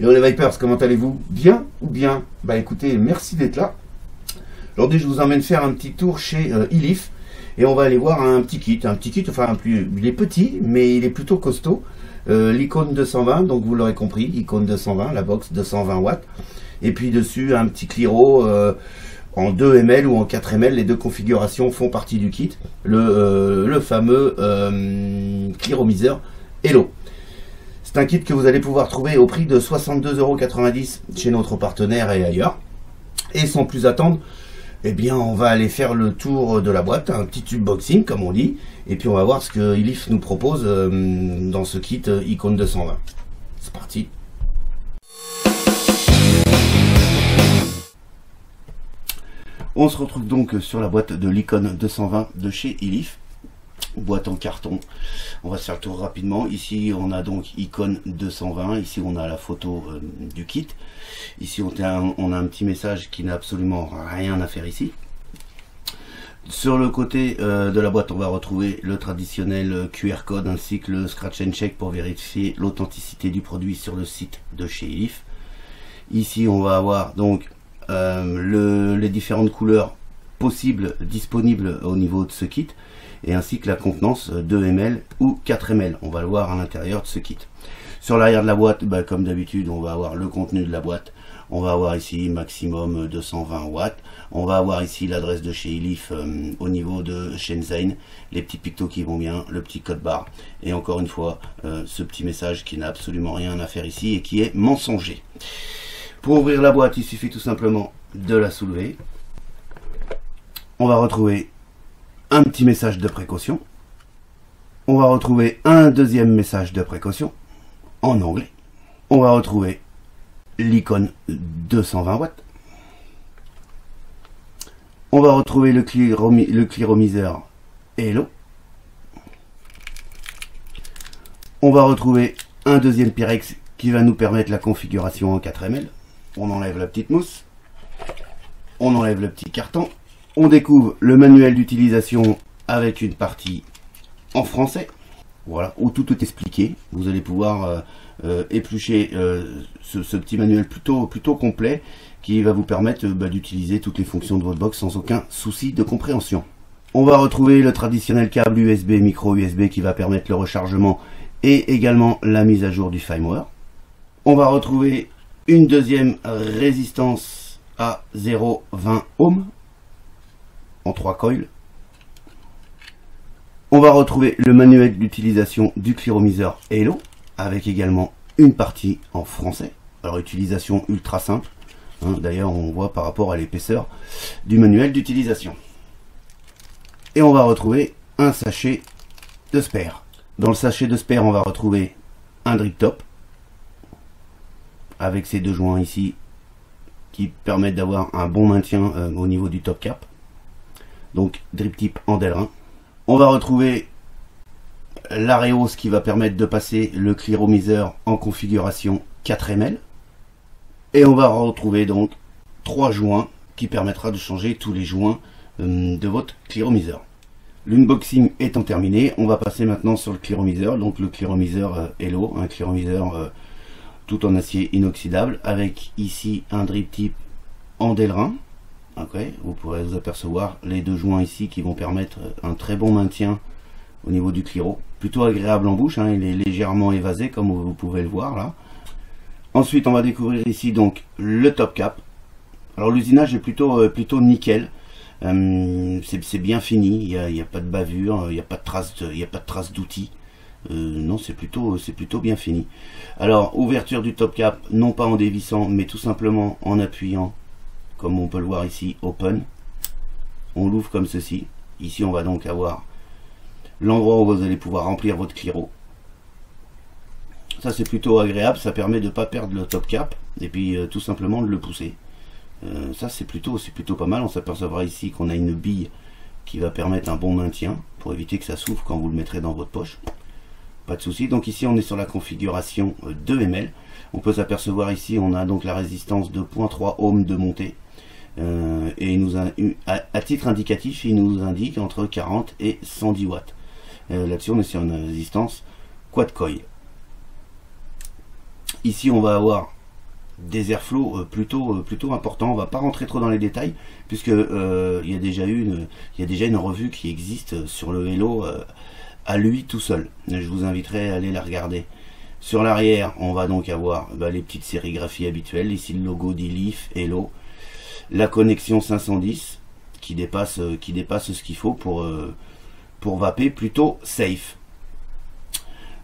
Hello les Vipers, comment allez-vous? Bien ou bien? Bah écoutez, merci d'être là. Aujourd'hui, je vous emmène faire un petit tour chez Elif et on va aller voir un petit kit, enfin il est petit, mais il est plutôt costaud. L'icône 220, donc vous l'aurez compris, icône 220, la box 220 watts. Et puis dessus, un petit Cliro en 2 ml ou en 4 ml, les deux configurations font partie du kit. Le fameux Cliromiseur Hello. C'est un kit que vous allez pouvoir trouver au prix de 62,90 € chez notre partenaire et ailleurs. Et sans plus attendre, eh bien on va aller faire le tour de la boîte, un petit unboxing comme on dit, et puis on va voir ce que Elif nous propose dans ce kit icône 220. C'est parti. On se retrouve donc sur la boîte de l'icône 220 de chez Elif. Boîte en carton. On va se faire le tour rapidement. Ici on a donc icône 220, ici on a la photo du kit, ici on a un petit message qui n'a absolument rien à faire ici. Sur le côté de la boîte, on va retrouver le traditionnel QR code ainsi que le scratch and check pour vérifier l'authenticité du produit sur le site de chez Elif. Ici on va avoir donc les différentes couleurs possibles disponibles au niveau de ce kit, et ainsi que la contenance 2 ml ou 4 ml. On va le voir à l'intérieur de ce kit. Sur l'arrière de la boîte, bah, comme d'habitude, on va avoir le contenu de la boîte. On va avoir ici maximum 220 watts. On va avoir ici l'adresse de chez Elif au niveau de Shenzhen, les petits pictos qui vont bien, le petit code barre. Et encore une fois, ce petit message qui n'a absolument rien à faire ici et qui est mensonger. Pour ouvrir la boîte, il suffit tout simplement de la soulever. On va retrouver un petit message de précaution. On va retrouver un deuxième message de précaution en anglais. On va retrouver l'icône 220 watts. On va retrouver le Cliromiseur Hello. On va retrouver un deuxième Pyrex qui va nous permettre la configuration en 4 ml. On enlève la petite mousse. On enlève le petit carton. On découvre le manuel d'utilisation avec une partie en français, voilà, où tout est expliqué. Vous allez pouvoir éplucher ce petit manuel plutôt complet qui va vous permettre d'utiliser toutes les fonctions de votre box sans aucun souci de compréhension. On va retrouver le traditionnel câble USB, micro USB qui va permettre le rechargement et également la mise à jour du firmware. On va retrouver une deuxième résistance à 0,20 ohms en 3 coils. On va retrouver le manuel d'utilisation du Cliromiseur Hello avec également une partie en français. Alors utilisation ultra simple, hein, d'ailleurs on voit par rapport à l'épaisseur du manuel d'utilisation. Et on va retrouver un sachet de spare. Dans le sachet de spare, on va retrouver un drip top avec ces deux joints ici qui permettent d'avoir un bon maintien au niveau du top cap. Donc drip tip en Delrin. On va retrouver l'Areos qui va permettre de passer le Cliromiseur en configuration 4 ml. Et on va retrouver donc 3 joints qui permettra de changer tous les joints de votre Cliromiseur. L'unboxing étant terminé, on va passer maintenant sur le Cliromiseur. Donc le Cliromiseur Hello, un Cliromiseur tout en acier inoxydable avec ici un drip tip en Delrin. Okay, vous pourrez vous apercevoir les deux joints ici qui vont permettre un très bon maintien au niveau du Cliro. Plutôt agréable en bouche, hein, il est légèrement évasé comme vous pouvez le voir là. Ensuite on va découvrir ici donc le top cap. Alors l'usinage est plutôt nickel. C'est bien fini, il n'y a pas de bavure, il n'y a pas de trace d'outils. Non, c'est plutôt bien fini. Alors ouverture du top cap, non pas en dévissant mais tout simplement en appuyant. Comme on peut le voir ici, open. On l'ouvre comme ceci. Ici, on va donc avoir l'endroit où vous allez pouvoir remplir votre Cliro. Ça, c'est plutôt agréable. Ça permet de ne pas perdre le top cap. Et puis, tout simplement, de le pousser. Ça, c'est plutôt pas mal. On s'apercevra ici qu'on a une bille qui va permettre un bon maintien pour éviter que ça souffle quand vous le mettrez dans votre poche. Pas de souci. Donc ici, on est sur la configuration 2 ml. On peut s'apercevoir ici, on a donc la résistance de 0,3 ohms de montée. Et il nous à titre indicatif, il nous indique entre 40 et 110 watts. Là-dessus, on est sur une résistance quad coil. Ici, on va avoir des airflows plutôt importants. On va pas rentrer trop dans les détails puisque il y a déjà une revue qui existe sur le Hello à lui tout seul. Je vous inviterai à aller la regarder. Sur l'arrière, on va donc avoir les petites sérigraphies habituelles. Ici le logo d'Elif, Hello, la connexion 510 qui dépasse ce qu'il faut pour vaper plutôt safe.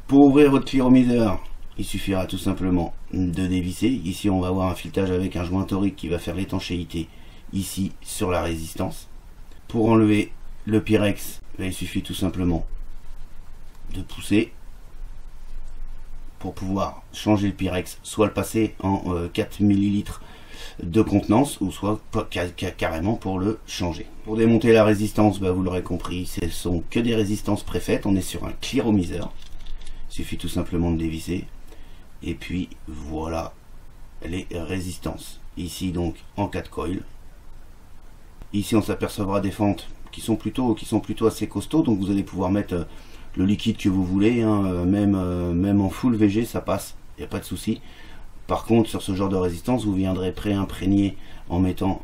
Pour ouvrir votre clearometer, il suffira tout simplement de dévisser. Ici, on va avoir un filetage avec un joint torique qui va faire l'étanchéité ici sur la résistance. Pour enlever le Pyrex, il suffit tout simplement de pousser pour pouvoir changer le Pyrex, soit le passer en 4 ml de contenance ou soit carrément pour le changer. Pour démonter la résistance, vous l'aurez compris, ce sont que des résistances préfaites. On est sur un clearometer. Il suffit tout simplement de dévisser. Et puis voilà les résistances. Ici donc en 4 coils. Ici on s'apercevra des fentes qui sont plutôt assez costauds. Donc vous allez pouvoir mettre le liquide que vous voulez, hein, même en full VG ça passe, il n'y a pas de souci. Par contre sur ce genre de résistance vous viendrez pré-imprégner en mettant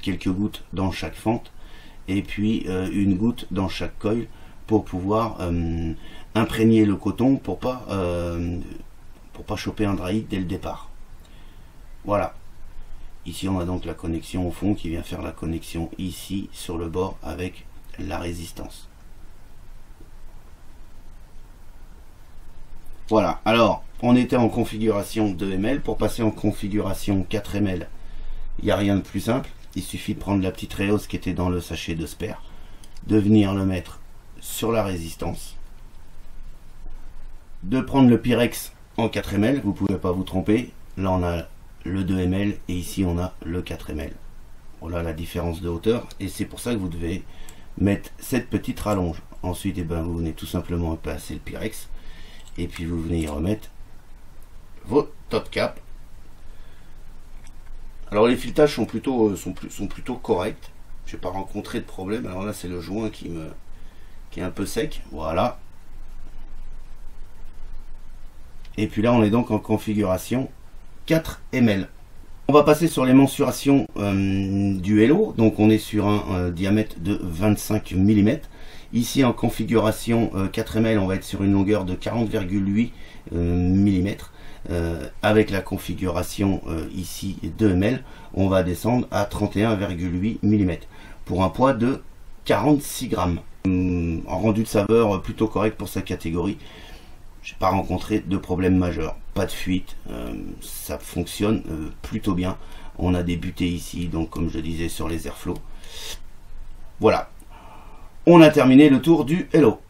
quelques gouttes dans chaque fente et puis une goutte dans chaque coil pour pouvoir imprégner le coton pour pas choper un dry dès le départ. Voilà. Ici on a donc la connexion au fond qui vient faire la connexion ici sur le bord avec la résistance. Voilà, alors on était en configuration 2 ml. Pour passer en configuration 4 ml, il n'y a rien de plus simple. Il suffit de prendre la petite réhausse qui était dans le sachet de spare, de venir le mettre sur la résistance, de prendre le Pyrex en 4 ml, vous ne pouvez pas vous tromper. Là on a le 2 ml et ici on a le 4 ml. Voilà la différence de hauteur et c'est pour ça que vous devez mettre cette petite rallonge. Ensuite vous venez tout simplement placer le Pyrex et puis vous venez y remettre vos top cap. Alors les filetages sont plutôt corrects. Je n'ai pas rencontré de problème. Alors là c'est le joint qui est un peu sec. Voilà. Et puis là on est donc en configuration 4 ml. On va passer sur les mensurations du Hello. Donc on est sur un diamètre de 25 mm. Ici en configuration 4 ml, on va être sur une longueur de 40,8 mm. Avec la configuration ici 2 ml, on va descendre à 31,8 mm pour un poids de 46 grammes. En rendu de saveur plutôt correct pour sa catégorie. J'ai pas rencontré de problème majeur, pas de fuite, ça fonctionne plutôt bien. On a débuté ici, donc comme je disais, sur les airflows. Voilà, on a terminé le tour du Hello.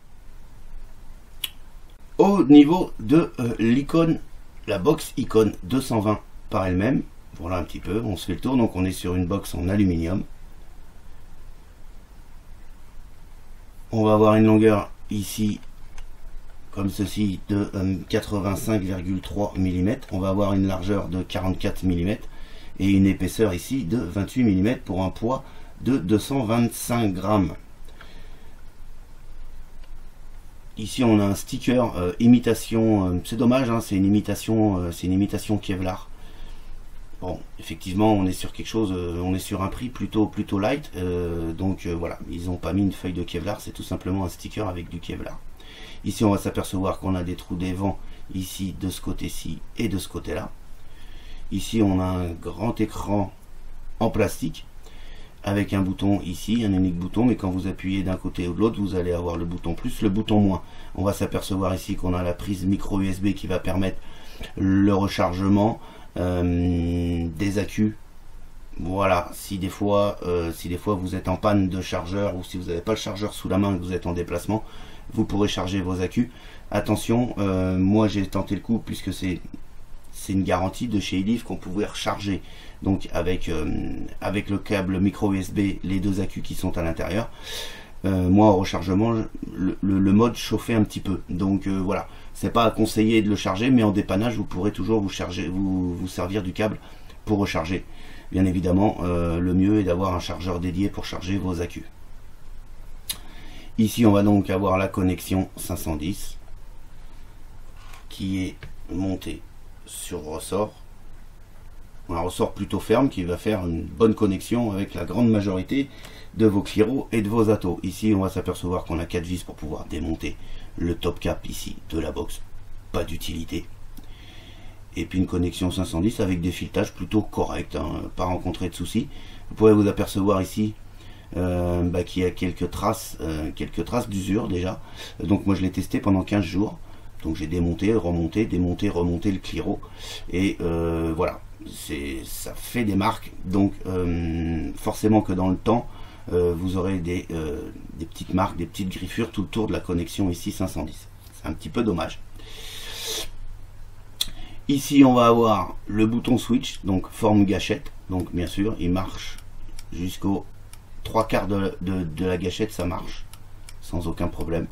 Au niveau de l'icône, la box icône 220 par elle-même, voilà un petit peu, on se fait le tour. Donc on est sur une box en aluminium. On va avoir une longueur ici comme ceci de 85,3 mm. On va avoir une largeur de 44 mm et une épaisseur ici de 28 mm pour un poids de 225 grammes. Ici on a un sticker imitation, c'est dommage, hein, c'est une imitation Kevlar. Bon, effectivement on est sur quelque chose, on est sur un prix plutôt light, donc voilà, ils n'ont pas mis une feuille de Kevlar, c'est tout simplement un sticker avec du Kevlar. Ici on va s'apercevoir qu'on a des trous d'évent ici de ce côté-ci et de ce côté-là. Ici on a un grand écran en plastique avec un bouton ici, un unique bouton, mais quand vous appuyez d'un côté ou de l'autre, vous allez avoir le bouton plus, le bouton moins. On va s'apercevoir ici qu'on a la prise micro USB qui va permettre le rechargement des accus. Voilà, si des fois vous êtes en panne de chargeur ou si vous n'avez pas le chargeur sous la main et que vous êtes en déplacement, vous pourrez charger vos accus. Attention, moi j'ai tenté le coup puisque c'est une garantie de chez Elif qu'on pouvait recharger donc avec le câble micro USB les deux accus qui sont à l'intérieur. Moi au rechargement le mode chauffait un petit peu, donc voilà, c'est pas à conseiller de le charger, mais en dépannage vous pourrez toujours vous servir du câble pour recharger. Bien évidemment le mieux est d'avoir un chargeur dédié pour charger vos accus. Ici on va donc avoir la connexion 510 qui est montée sur ressort. un ressort plutôt ferme qui va faire une bonne connexion avec la grande majorité de vos Cliro et de vos Atos. Ici, on va s'apercevoir qu'on a 4 vis pour pouvoir démonter le top cap ici de la box. Pas d'utilité. Et puis une connexion 510 avec des filetages plutôt corrects, hein, pas rencontrer de soucis. Vous pourrez vous apercevoir ici qu'il y a quelques traces d'usure déjà. Donc moi je l'ai testé pendant 15 jours. Donc j'ai démonté, remonté, démonté, remonté le Cliro. Et voilà, ça fait des marques. Donc forcément que dans le temps, vous aurez des petites marques, des petites griffures tout autour de la connexion ici 510. C'est un petit peu dommage. Ici on va avoir le bouton switch, donc forme gâchette. Donc bien sûr il marche jusqu'aux 3/4 de la gâchette, ça marche sans aucun problème.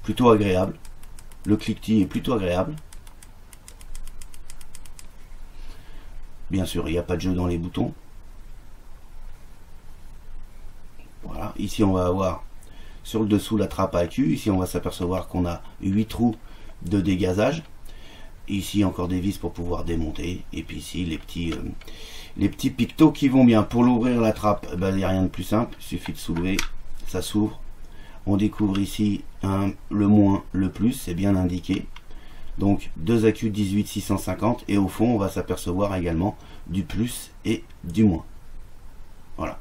Plutôt agréable. Le cliquetis est plutôt agréable. Bien sûr il n'y a pas de jeu dans les boutons. Voilà, ici on va avoir sur le dessous la trappe à accu. Ici on va s'apercevoir qu'on a 8 trous de dégazage. Ici encore des vis pour pouvoir démonter. Et puis ici les petits pictos qui vont bien. Pour l'ouvrir la trappe, il n'y a rien de plus simple. Il suffit de soulever, ça s'ouvre. On découvre ici le moins, le plus, c'est bien indiqué. Donc 2 accus 18650. Et au fond on va s'apercevoir également du plus et du moins. Voilà.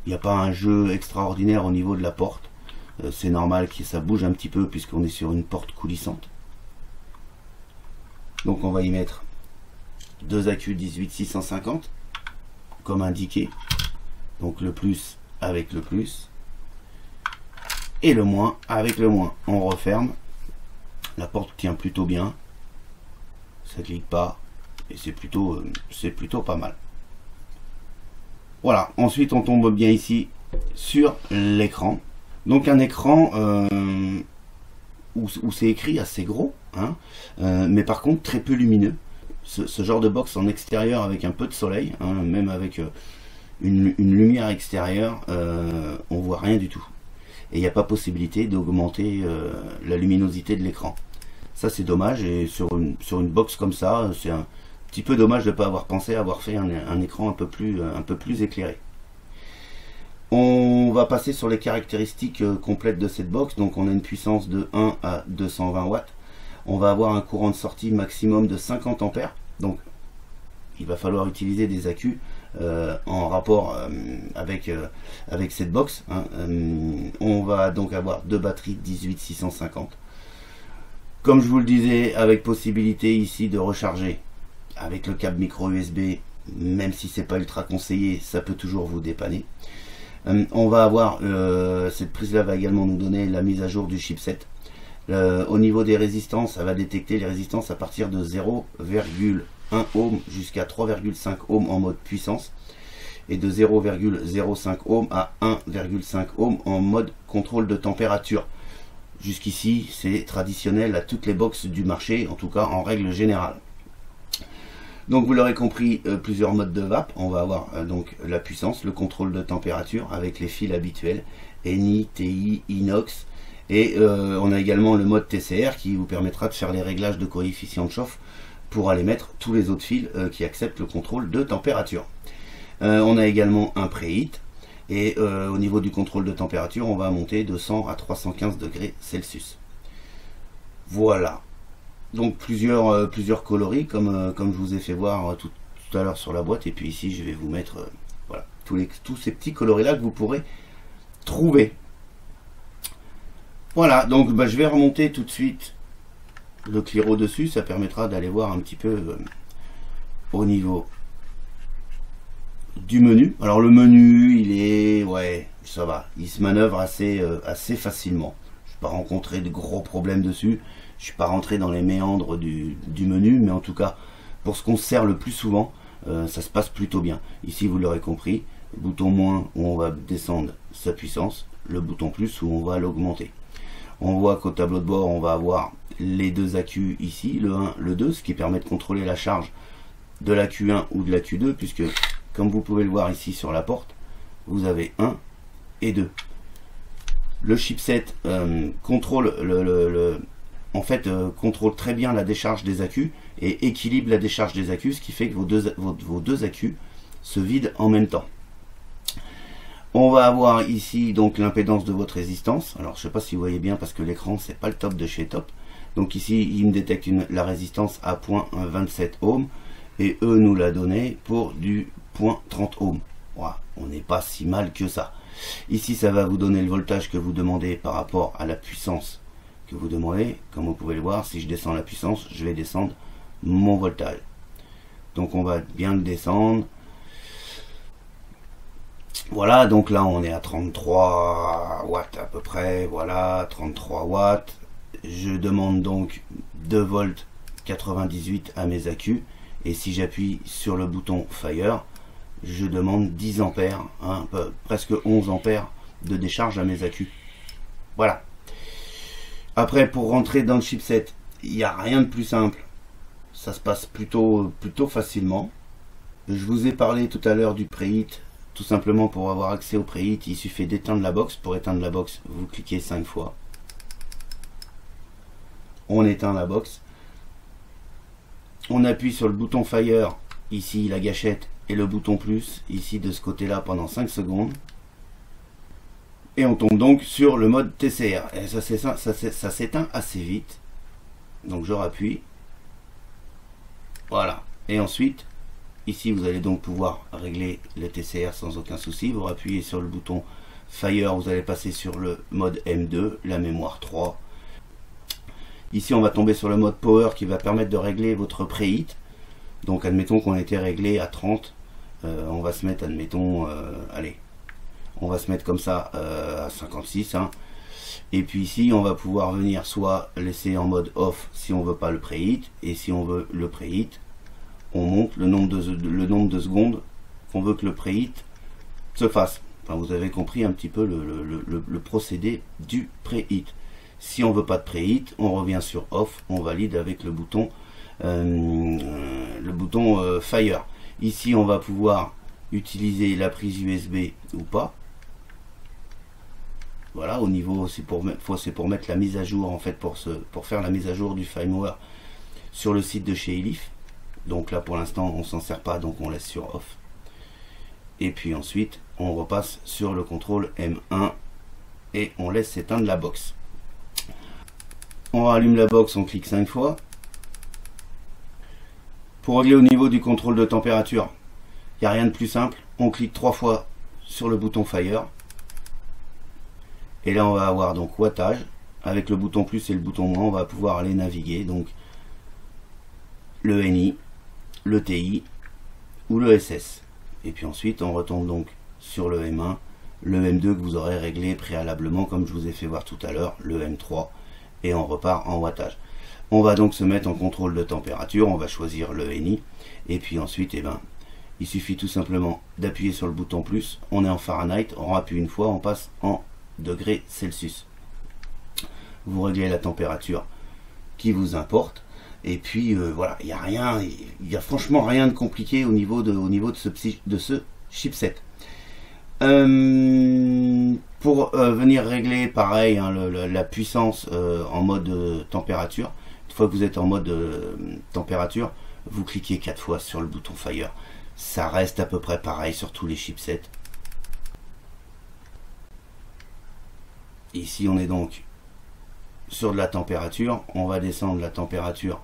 Il n'y a pas un jeu extraordinaire au niveau de la porte. C'est normal que ça bouge un petit peu puisqu'on est sur une porte coulissante. Donc on va y mettre 2 accus 18650 comme indiqué. Donc le plus avec le plus et le moins avec le moins. On referme. La porte tient plutôt bien. Ça clique pas et c'est plutôt pas mal. Voilà, ensuite on tombe bien ici sur l'écran. Donc un écran où c'est écrit assez gros, hein, mais par contre très peu lumineux. Ce genre de box en extérieur avec un peu de soleil, hein, même avec une lumière extérieure, on voit rien du tout. Et il n'y a pas possibilité d'augmenter la luminosité de l'écran. Ça c'est dommage, et sur une box comme ça, c'est un petit peu dommage de ne pas avoir pensé à avoir fait un écran un peu plus éclairé. On va passer sur les caractéristiques complètes de cette box. Donc on a une puissance de 1 à 220 watts. On va avoir un courant de sortie maximum de 50 ampères. Donc il va falloir utiliser des accus en rapport avec cette box, hein. On va donc avoir 2 batteries 18650. Comme je vous le disais, avec possibilité ici de recharger avec le câble micro USB, même si c'est pas ultra conseillé, ça peut toujours vous dépanner. On va avoir cette prise là va également nous donner la mise à jour du chipset. Au niveau des résistances, ça va détecter les résistances à partir de 0,1 ohm jusqu'à 3,5 ohm en mode puissance, et de 0,05 ohm à 1,5 ohm en mode contrôle de température. Jusqu'ici c'est traditionnel à toutes les boxes du marché, en tout cas en règle générale. Donc vous l'aurez compris, plusieurs modes de vape. On va avoir donc la puissance, le contrôle de température avec les fils habituels, Ni, TI, inox, et on a également le mode TCR qui vous permettra de faire les réglages de coefficient de chauffe pour aller mettre tous les autres fils qui acceptent le contrôle de température. On a également un preheat, et au niveau du contrôle de température on va monter de 100 à 315 degrés Celsius. Voilà. Donc plusieurs coloris comme je vous ai fait voir tout à l'heure sur la boîte. Et puis ici je vais vous mettre voilà, tous ces petits coloris là que vous pourrez trouver. Voilà, donc je vais remonter tout de suite le Cliro dessus. Ça permettra d'aller voir un petit peu au niveau du menu. Alors le menu il est, ouais, ça va, il se manœuvre assez facilement. Je n'ai pas rencontré de gros problèmes dessus. Je suis pas rentré dans les méandres du menu, mais en tout cas pour ce qu'on se sert le plus souvent, ça se passe plutôt bien. Ici vous l'aurez compris, le bouton moins où on va descendre sa puissance, le bouton plus où on va l'augmenter. On voit qu'au tableau de bord on va avoir les deux accus ici, le 1, le 2, ce qui permet de contrôler la charge de la Q1 ou de la Q2, puisque comme vous pouvez le voir ici sur la porte, vous avez 1 et 2. Le chipset contrôle en fait contrôle très bien la décharge des accus et équilibre la décharge des accus, ce qui fait que vos deux accus se vident en même temps. On va avoir ici donc l'impédance de votre résistance. Alors je sais pas si vous voyez bien parce que l'écran c'est pas le top de chez Top. Donc ici il me détecte la résistance à 0.27 ohms et eux nous l'a donné pour du 0.30 ohms. Voilà, on n'est pas si mal que ça. Ici ça va vous donner le voltage que vous demandez par rapport à la puissance que vous demandez. Comme vous pouvez le voir, si je descends la puissance, je vais descendre mon voltage. Donc on va bien le descendre. Voilà, donc là on est à 33 watts à peu près, voilà, 33 watts. Je demande donc 2 volts 98 à mes accus. Et si j'appuie sur le bouton Fire, je demande 10 ampères, hein, presque 11 ampères de décharge à mes accus. Voilà. Après, pour rentrer dans le chipset, il n'y a rien de plus simple. Ça se passe plutôt facilement. Je vous ai parlé tout à l'heure du preheat. Tout simplement, pour avoir accès au preheat, il suffit d'éteindre la box. Pour éteindre la box, vous cliquez 5 fois. On éteint la box. On appuie sur le bouton Fire, ici la gâchette, et le bouton plus, ici de ce côté-là, pendant 5 secondes. Et on tombe donc sur le mode TCR. Et ça s'éteint assez vite. Donc je rappuie. Voilà. Et ensuite, ici vous allez donc pouvoir régler le TCR sans aucun souci. Vous appuyez sur le bouton Fire, vous allez passer sur le mode M2, la mémoire 3. Ici on va tomber sur le mode Power qui va permettre de régler votre preheat. Donc admettons qu'on était réglé à 30. On va se mettre, admettons, allez, on va se mettre comme ça à 56. Hein. Et puis ici on va pouvoir venir soit laisser en mode off si on veut pas le preheat. Et si on veut le preheat, on monte le nombre de secondes qu'on veut que le preheat se fasse. Enfin, vous avez compris un petit peu le procédé du preheat. Si on veut pas de preheat, on revient sur off, on valide avec le bouton Fire. Ici on va pouvoir utiliser la prise USB ou pas. Voilà, au niveau c'est pour mettre la mise à jour, en fait, pour faire la mise à jour du firmware sur le site de chez Elif. Donc là pour l'instant on s'en sert pas, donc on laisse sur off. Et puis ensuite on repasse sur le contrôle M1 et on laisse s'éteindre la box. On rallume la box, on clique 5 fois. Pour régler au niveau du contrôle de température, il n'y a rien de plus simple. On clique 3 fois sur le bouton Fire. Et là on va avoir donc wattage. Avec le bouton plus et le bouton moins, on va pouvoir aller naviguer. Donc le NI, le TI ou le SS. Et puis ensuite on retombe donc sur le M1, le M2 que vous aurez réglé préalablement comme je vous ai fait voir tout à l'heure, le M3, et on repart en wattage. On va donc se mettre en contrôle de température, on va choisir le NI, et puis ensuite il suffit tout simplement d'appuyer sur le bouton plus, on est en Fahrenheit, on appuie une fois, on passe en degrés Celsius. Vous réglez la température qui vous importe. Et puis voilà, il n'y a franchement rien de compliqué au niveau de ce chipset. Pour venir régler pareil hein, la puissance en mode température, une fois que vous êtes en mode température, vous cliquez 4 fois sur le bouton Fire. Ça reste à peu près pareil sur tous les chipsets. Ici on est donc sur de la température, on va descendre la température.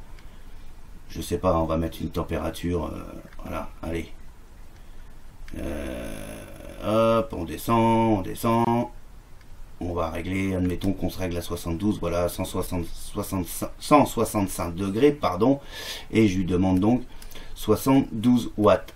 Je sais pas, on va mettre une température, voilà, allez. Hop, on descend. On va régler, admettons qu'on se règle à 72, voilà, 165 degrés, pardon. Et je lui demande donc 72 watts.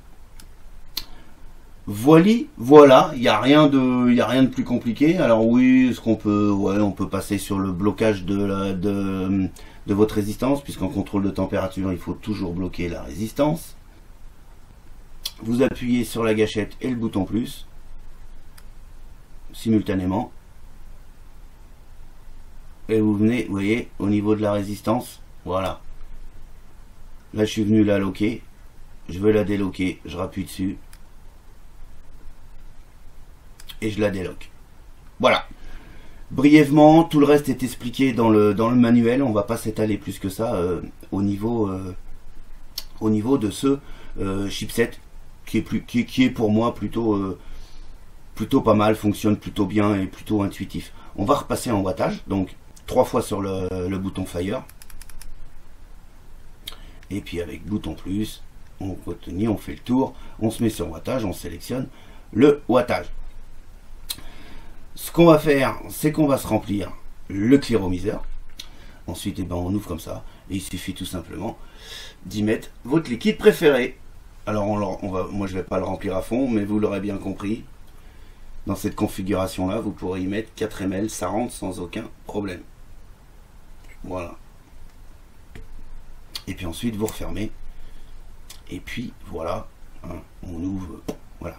Voilà, il n'y a rien de plus compliqué. Alors oui, est-ce qu'on peut, ouais, on peut passer sur le blocage de votre résistance, puisqu'en contrôle de température, il faut toujours bloquer la résistance. Vous appuyez sur la gâchette et le bouton plus, simultanément. Et vous venez, vous voyez, au niveau de la résistance, voilà. Là, je suis venu la loquer. Je veux la déloquer, je rappuie dessus. Et je la déloque. Voilà. Brièvement, tout le reste est expliqué dans le manuel. On va pas s'étaler plus que ça au niveau de ce chipset qui est pour moi plutôt pas mal, fonctionne plutôt bien et plutôt intuitif. On va repasser en wattage, donc 3 fois sur le bouton Fire. Et puis avec bouton plus, on continue, on fait le tour, on se met sur wattage, on sélectionne le wattage. Ce qu'on va faire, c'est qu'on va se remplir le cléromiseur. Ensuite, eh ben, on ouvre comme ça. Et il suffit tout simplement d'y mettre votre liquide préféré. Alors, moi, je ne vais pas le remplir à fond, mais vous l'aurez bien compris. Dans cette configuration-là, vous pourrez y mettre 4 ml, ça rentre sans aucun problème. Voilà. Et puis ensuite, vous refermez. Et puis, voilà. Hein, on ouvre. Voilà.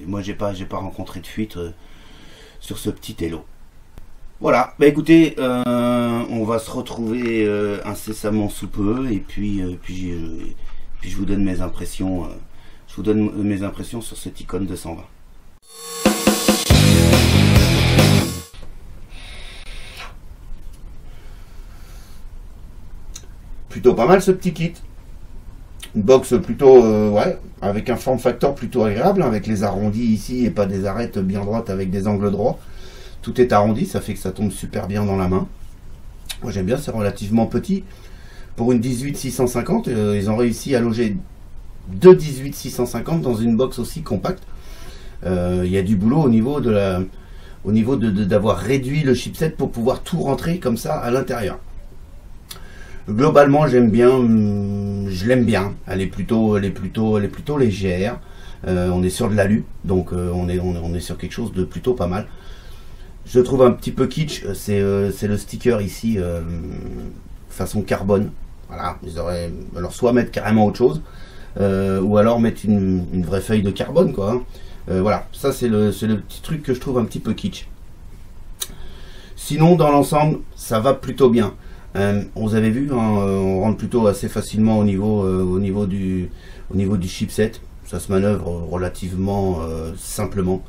Moi, j'ai pas rencontré de fuite sur ce petit Hello. Voilà, bah écoutez, on va se retrouver incessamment sous peu, et puis je vous donne mes impressions. Je vous donne mes impressions sur cette Icon 220. Plutôt pas mal ce petit kit. Une box plutôt, ouais, avec un form factor plutôt agréable, avec les arrondis ici et pas des arêtes bien droites avec des angles droits. Tout est arrondi, ça fait que ça tombe super bien dans la main. Moi j'aime bien, c'est relativement petit. Pour une 18-650, ils ont réussi à loger 2 18-650 dans une box aussi compacte. Il y a du boulot au niveau d'avoir réduit le chipset pour pouvoir tout rentrer comme ça à l'intérieur. Globalement, j'aime bien, je l'aime bien. Elle est plutôt légère. On est sur de l'alu, donc on est sur quelque chose de plutôt pas mal. Je trouve un petit peu kitsch, c'est le sticker ici, façon carbone. Voilà, ils auraient alors soit mettre carrément autre chose, ou alors mettre une vraie feuille de carbone, quoi. Hein. Voilà, ça c'est le petit truc que je trouve un petit peu kitsch. Sinon, dans l'ensemble, ça va plutôt bien. Vous avez vu, hein, on rentre plutôt assez facilement au niveau du chipset. Ça se manœuvre relativement simplement.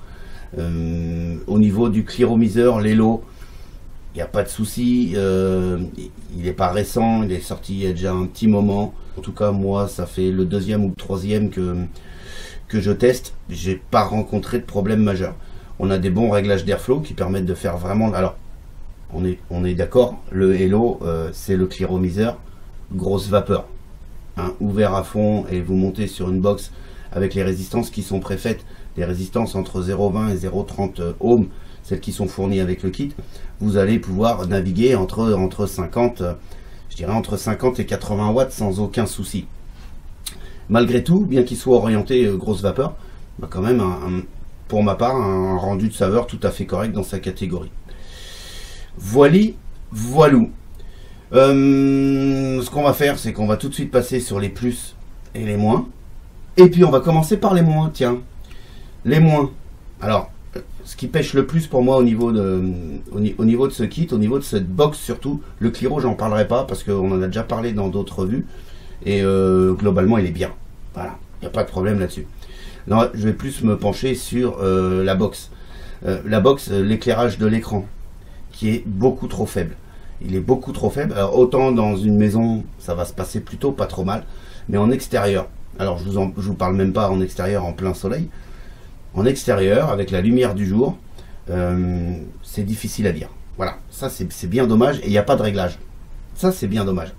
Au niveau du cléromiseur, l'Hello, il n'y a pas de souci. Il n'est pas récent, il est sorti il y a déjà un petit moment. En tout cas, moi, ça fait le 2e ou le 3e que je teste. J'ai pas rencontré de problème majeur. On a des bons réglages d'airflow qui permettent de faire vraiment. Alors, on est d'accord, le Hello, c'est le cléromiseur grosse vapeur, hein, ouvert à fond, et vous montez sur une box avec les résistances qui sont préfaites, des résistances entre 0,20 et 0,30 ohms, celles qui sont fournies avec le kit. Vous allez pouvoir naviguer entre 50, je dirais entre 50 et 80 watts sans aucun souci. Malgré tout, bien qu'il soit orienté grosse vapeur, bah quand même, pour ma part, un rendu de saveur tout à fait correct dans sa catégorie. Voilou. Ce qu'on va faire, c'est qu'on va tout de suite passer sur les plus et les moins. Et puis on va commencer par les moins, tiens. Les moins. Alors, ce qui pêche le plus pour moi au niveau de ce kit, au niveau de cette box surtout, le Cliro, j'en parlerai pas parce qu'on en a déjà parlé dans d'autres revues. Et globalement, il est bien. Voilà, il n'y a pas de problème là-dessus. Non, je vais plus me pencher sur la box. L'éclairage de l'écran, qui est beaucoup trop faible. Il est beaucoup trop faible. Alors, autant dans une maison, ça va se passer plutôt pas trop mal, mais en extérieur, alors je vous parle même pas en extérieur en plein soleil, en extérieur, avec la lumière du jour, c'est difficile à lire. Voilà, ça c'est bien dommage, et il n'y a pas de réglage. Ça c'est bien dommage.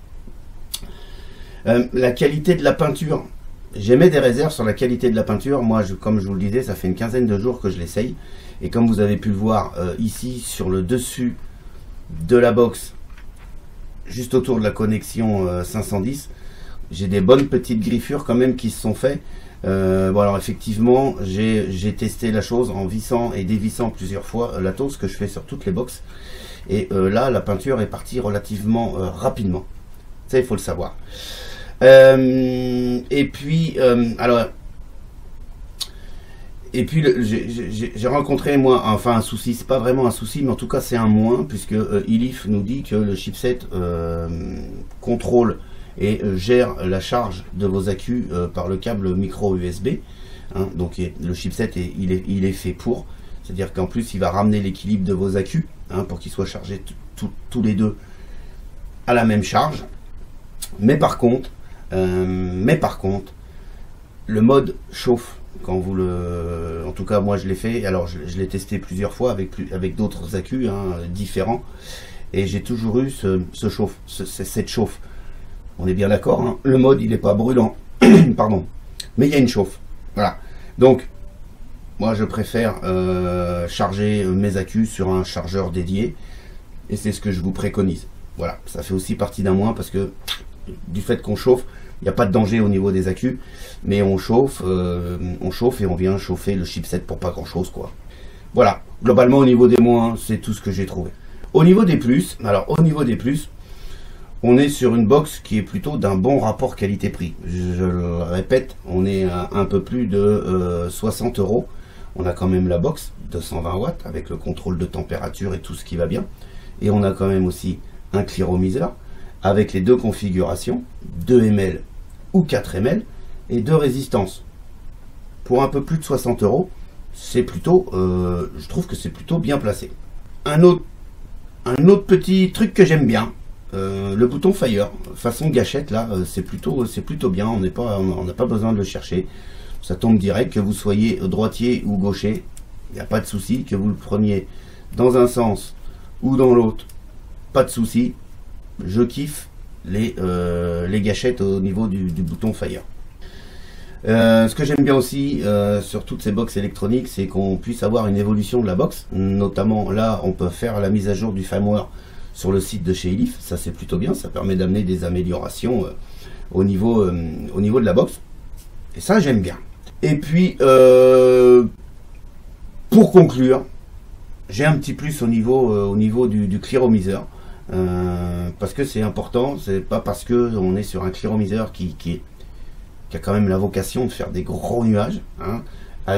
La qualité de la peinture, j'émets des réserves sur la qualité de la peinture. Moi, comme je vous le disais, ça fait une quinzaine de jours que je l'essaye. Et comme vous avez pu le voir ici, sur le dessus de la box, juste autour de la connexion 510, j'ai des bonnes petites griffures quand même qui se sont faites. Bon, alors effectivement, j'ai testé la chose en vissant et dévissant plusieurs fois la tôle, ce que je fais sur toutes les boxes. Et là, la peinture est partie relativement rapidement. Ça, il faut le savoir. Et puis j'ai rencontré moi, enfin un souci, c'est pas vraiment un souci, mais en tout cas c'est un moins, puisque Ilif nous dit que le chipset contrôle et gère la charge de vos accus par le câble micro USB. Hein, donc le chipset il est fait pour, C'est-à-dire qu'en plus, il va ramener l'équilibre de vos accus, hein, pour qu'ils soient chargés tous les deux à la même charge. Mais par contre, le mode chauffe. Quand vous en tout cas, moi je l'ai fait. Alors, je l'ai testé plusieurs fois avec d'autres accus, hein, différents. Et j'ai toujours eu cette chauffe. On est bien d'accord, hein. Le mode, il n'est pas brûlant. Pardon. Mais il y a une chauffe. Voilà. Donc, moi, je préfère charger mes accus sur un chargeur dédié. Et c'est ce que je vous préconise. Voilà. Ça fait aussi partie d'un moins parce que du fait qu'on chauffe, il n'y a pas de danger au niveau des accus. Mais on chauffe et on vient chauffer le chipset pour pas grand-chose, quoi. Voilà. Globalement, au niveau des moins, c'est tout ce que j'ai trouvé. Au niveau des plus, on est sur une box qui est plutôt d'un bon rapport qualité-prix. Je le répète, on est à un peu plus de 60 €. On a quand même la box de 120 watts avec le contrôle de température et tout ce qui va bien. Et on a quand même aussi un cliromiseur avec les deux configurations, 2 ml ou 4 ml et 2 résistances. Pour un peu plus de 60 €, c'est plutôt, je trouve que c'est plutôt bien placé. Un autre petit truc que j'aime bien, le bouton Fire, façon gâchette là, c'est plutôt bien, on n'a pas besoin de le chercher. Ça tombe direct, que vous soyez droitier ou gaucher, il n'y a pas de souci, que vous le preniez dans un sens ou dans l'autre, pas de souci. Je kiffe les gâchettes au niveau du bouton Fire. Ce que j'aime bien aussi sur toutes ces box électroniques, c'est qu'on puisse avoir une évolution de la box. Notamment là, on peut faire la mise à jour du firmware sur le site de chez Elif. Ça, c'est plutôt bien. Ça permet d'amener des améliorations au niveau de la box. Et ça, j'aime bien. Et puis, pour conclure, j'ai un petit plus au niveau du cliromiseur. Parce que c'est important. C'est pas parce que on est sur un cliromiseur qui a quand même la vocation de faire des gros nuages, hein,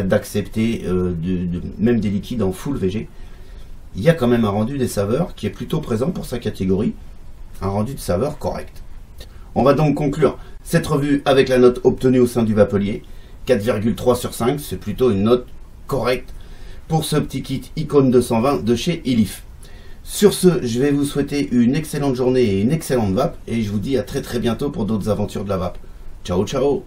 d'accepter même des liquides en full VG. Il y a quand même un rendu des saveurs qui est plutôt présent pour sa catégorie, un rendu de saveurs correct. On va donc conclure cette revue avec la note obtenue au sein du Vapelier, 4,3 sur 5, c'est plutôt une note correcte pour ce petit kit Icon 220 de chez Elif. Sur ce, je vais vous souhaiter une excellente journée et une excellente vape, et je vous dis à très bientôt pour d'autres aventures de la vape. Ciao ciao.